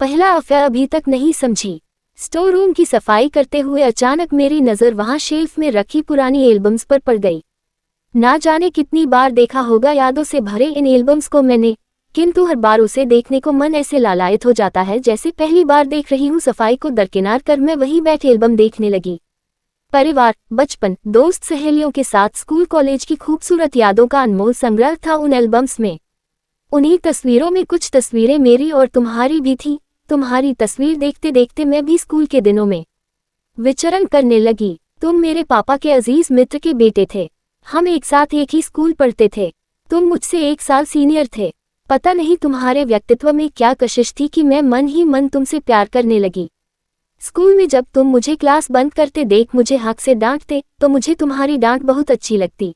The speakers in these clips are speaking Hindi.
पहला अफेयर अभी तक नहीं समझी। स्टोर रूम की सफाई करते हुए अचानक मेरी नज़र वहां शेल्फ में रखी पुरानी एल्बम्स पर पड़ गई। ना जाने कितनी बार देखा होगा यादों से भरे इन एल्बम्स को मैंने, किंतु हर बार उसे देखने को मन ऐसे लालायित हो जाता है जैसे पहली बार देख रही हूँ। सफाई को दरकिनार कर मैं वहीं बैठे एल्बम देखने लगी। परिवार, बचपन, दोस्त सहेलियों के साथ स्कूल कॉलेज की खूबसूरत यादों का अनमोल संग्रह था उन एल्बम्स में। उन्हीं तस्वीरों में कुछ तस्वीरें मेरी और तुम्हारी भी थीं। तुम्हारी तस्वीर देखते देखते मैं भी स्कूल के दिनों में विचरण करने लगी। तुम मेरे पापा के अजीज मित्र के बेटे थे। हम एक साथ एक ही स्कूल पढ़ते थे। तुम मुझसे 1 साल सीनियर थे। पता नहीं तुम्हारे व्यक्तित्व में क्या कशिश थी कि मैं मन ही मन तुमसे प्यार करने लगी। स्कूल में जब तुम मुझे क्लास बंद करते देख मुझे हक से डांटते तो मुझे तुम्हारी डांट बहुत अच्छी लगती।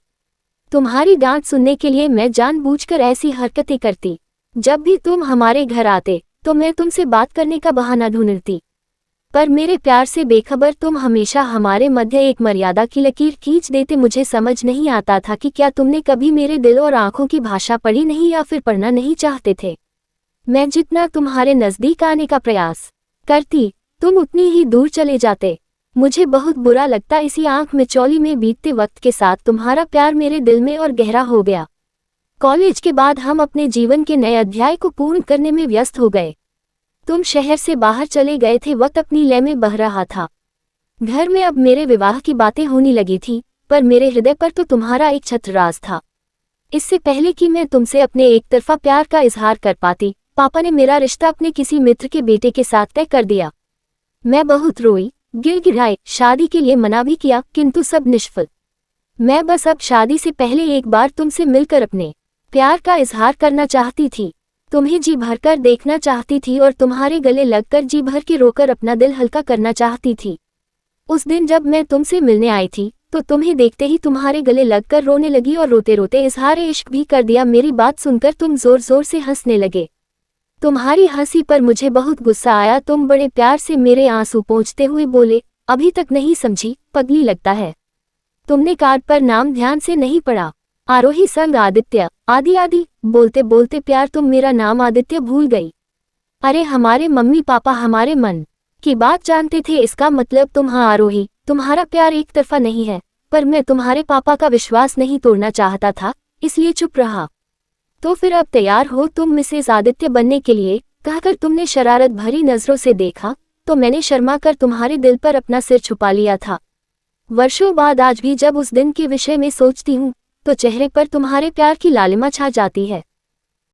तुम्हारी डांट सुनने के लिए मैं जानबूझकर ऐसी हरकतें करती। जब भी तुम हमारे घर आते तो मैं तुमसे बात करने का बहाना ढूंढती, पर मेरे प्यार से बेखबर तुम हमेशा हमारे मध्य एक मर्यादा की लकीर खींच देते। मुझे समझ नहीं आता था कि क्या तुमने कभी मेरे दिल और आंखों की भाषा पढ़ी नहीं या फिर पढ़ना नहीं चाहते थे। मैं जितना तुम्हारे नज़दीक आने का प्रयास करती तुम उतनी ही दूर चले जाते। मुझे बहुत बुरा लगता। इसी आंख में चौली में बीतते वक्त के साथ तुम्हारा प्यार मेरे दिल में और गहरा हो गया। कॉलेज के बाद हम अपने जीवन के नए अध्याय को पूर्ण करने में व्यस्त हो गए। तुम शहर से बाहर चले गए थे। वक्त अपनी लय में बह रहा था। घर में अब मेरे विवाह की बातें होने लगी थी, पर मेरे हृदय पर तो तुम्हारा एक छत्रराज था। इससे पहले कि मैं तुमसे अपने एक तरफा प्यार का इजहार कर पाती, पापा ने मेरा रिश्ता अपने किसी मित्र के बेटे के साथ तय कर दिया। मैं बहुत रोई, गिड़गिड़ाई, शादी के लिए मना भी किया, किंतु सब निष्फल। मैं बस अब शादी से पहले एक बार तुमसे मिलकर अपने प्यार का इजहार करना चाहती थी। तुम्हें जी भरकर देखना चाहती थी और तुम्हारे गले लगकर जी भर के रोकर अपना दिल हल्का करना चाहती थी। उस दिन जब मैं तुमसे मिलने आई थी तो तुम्हें देखते ही तुम्हारे गले लगकर रोने लगी और रोते रोते इजहार इश्क भी कर दिया। मेरी बात सुनकर तुम जोर जोर से हंसने लगे। तुम्हारी हंसी पर मुझे बहुत गुस्सा आया। तुम बड़े प्यार से मेरे आंसू पोंछते हुए बोले, अभी तक नहीं समझी, पगली लगता है। तुमने कार्ड पर नाम ध्यान से नहीं पढ़ा। आरोही संग आदित्य, आदि आदि बोलते बोलते प्यार तुम मेरा नाम आदित्य भूल गई। अरे हमारे मम्मी पापा हमारे मन की बात जानते थे। इसका मतलब तुम हाँ आरोही, तुम्हारा प्यार एक तरफा नहीं है, पर मैं तुम्हारे पापा का विश्वास नहीं तोड़ना चाहता था, इसलिए चुप रहा। तो फिर अब तैयार हो तुम मिसेस आदित्य बनने के लिए, कहकर तुमने शरारत भरी नजरों से देखा तो मैंने शर्मा कर तुम्हारे दिल पर अपना सिर छुपा लिया था। वर्षों बाद आज भी जब उस दिन के विषय में सोचती हूँ तो चेहरे पर तुम्हारे प्यार की लालिमा छा जाती है।